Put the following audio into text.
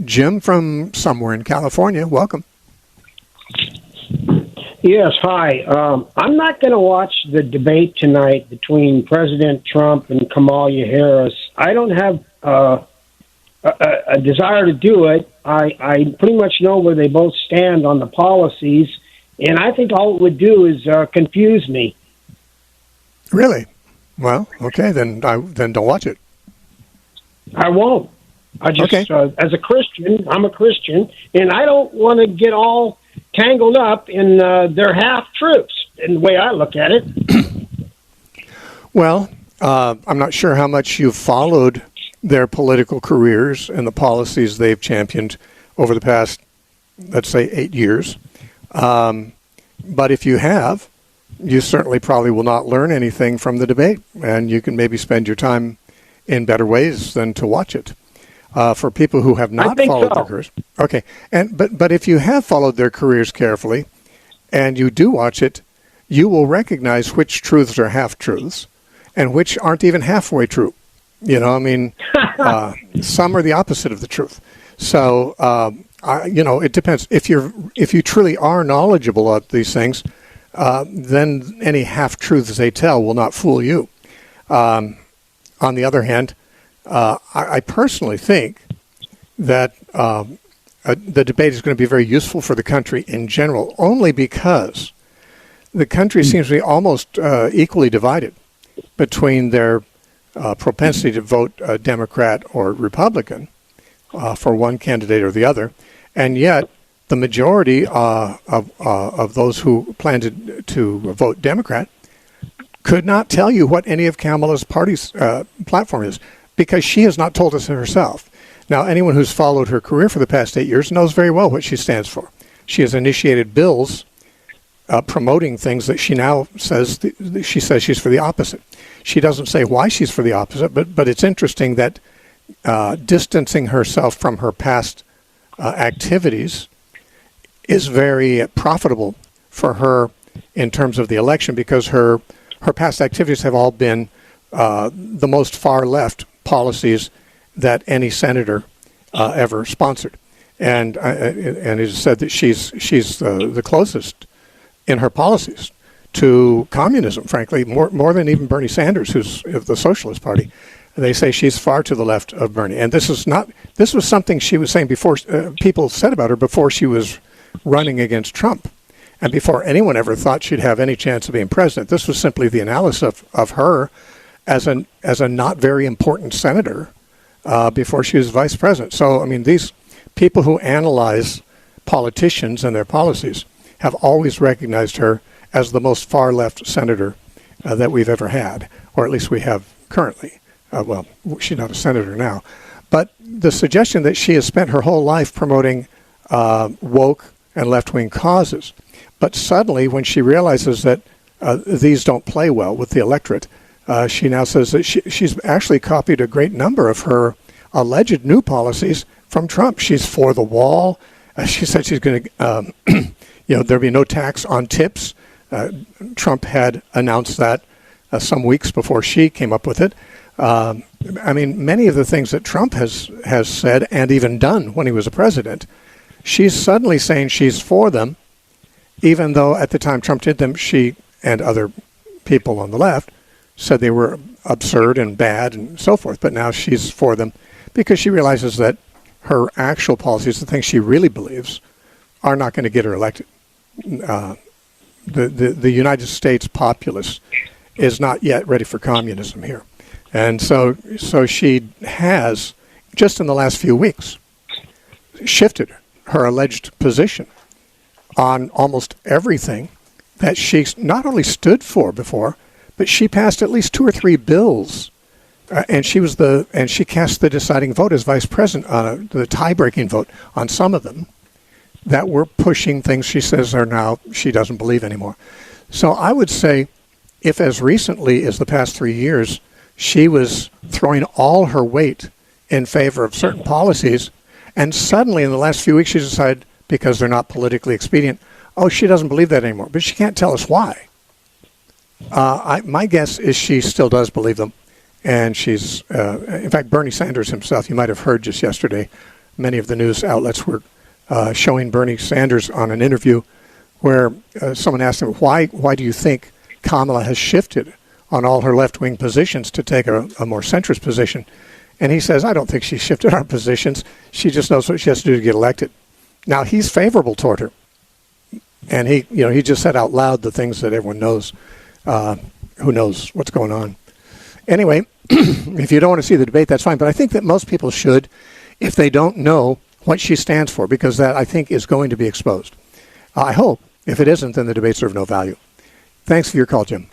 Jim from somewhere in California, welcome. Yes, hi. I'm not going to watch the debate tonight between President Trump and Kamala Harris. I don't have a desire to do it. I pretty much know where they both stand on the policies, and I think all it would do is confuse me. Really? Well, okay, then don't watch it. I won't. I just, okay. As a Christian, I'm a Christian, and I don't want to get all tangled up in their half-truths, in the way I look at it. Well, I'm not sure how much you've followed their political careers and the policies they've championed over the past, let's say, 8 years. But if you have, you certainly probably will not learn anything from the debate, and you can maybe spend your time in better ways than to watch it. For people who have not followed their careers. Okay. But if you have followed their careers carefully and you do watch it, you will recognize which truths are half-truths and which aren't even halfway true. You know, I mean, some are the opposite of the truth. So, it depends. If you truly are knowledgeable about these things, then any half-truths they tell will not fool you. On the other hand, I personally think that the debate is going to be very useful for the country in general, only because the country seems to be almost equally divided between their propensity to vote Democrat or Republican for one candidate or the other, and yet the majority of those who plan to vote Democrat could not tell you what any of Kamala's party's platform is, because she has not told us herself. Now, anyone who's followed her career for the past 8 years knows very well what she stands for. She has initiated bills promoting things that she now says she's for the opposite. She doesn't say why she's for the opposite, but it's interesting that distancing herself from her past activities is very profitable for her in terms of the election, because her past activities have all been the most far-left policies that any senator ever sponsored, and it is said that she's the closest in her policies to communism, frankly, more than even Bernie Sanders, who's of the Socialist Party. They say she's far to the left of Bernie, and this was something she was saying before. People said about her before she was running against Trump, and before anyone ever thought she'd have any chance of being president. This was simply the analysis of her as a not very important senator before she was vice president. So, I mean, these people who analyze politicians and their policies have always recognized her as the most far-left senator that we've ever had, or at least we have currently. Well, she's not a senator now. But the suggestion that she has spent her whole life promoting woke and left-wing causes, but suddenly when she realizes that these don't play well with the electorate, she now says that she's actually copied a great number of her alleged new policies from Trump. She's for the wall. She said she's going to, there'll be no tax on tips. Trump had announced that some weeks before she came up with it. I mean, many of the things that Trump has said and even done when he was a president, she's suddenly saying she's for them, even though at the time Trump did them, she and other people on the left said they were absurd and bad and so forth. But now she's for them because she realizes that her actual policies, the things she really believes, are not going to get her elected. The United States populace is not yet ready for communism here. And so she has, just in the last few weeks, shifted her alleged position on almost everything that she not only stood for before, but she passed at least 2 or 3 bills, and she cast the deciding vote as vice president on the tie-breaking vote on some of them that were pushing things she says are now she doesn't believe anymore. So I would say, if as recently as the past 3 years she was throwing all her weight in favor of certain policies, and suddenly in the last few weeks she decided, because they're not politically expedient, she doesn't believe that anymore, but she can't tell us why. My guess is she still does believe them, and she's, in fact, Bernie Sanders himself, you might have heard just yesterday, many of the news outlets were showing Bernie Sanders on an interview where someone asked him, why do you think Kamala has shifted on all her left-wing positions to take a more centrist position? And he says, I don't think she shifted our positions. She just knows what she has to do to get elected. Now, he's favorable toward her. And he just said out loud the things that everyone knows, who knows what's going on. Anyway, if you don't want to see the debate, that's fine. But I think that most people should, if they don't know what she stands for, because that, I think, is going to be exposed. I hope. If it isn't, then the debates are of no value. Thanks for your call, Jim.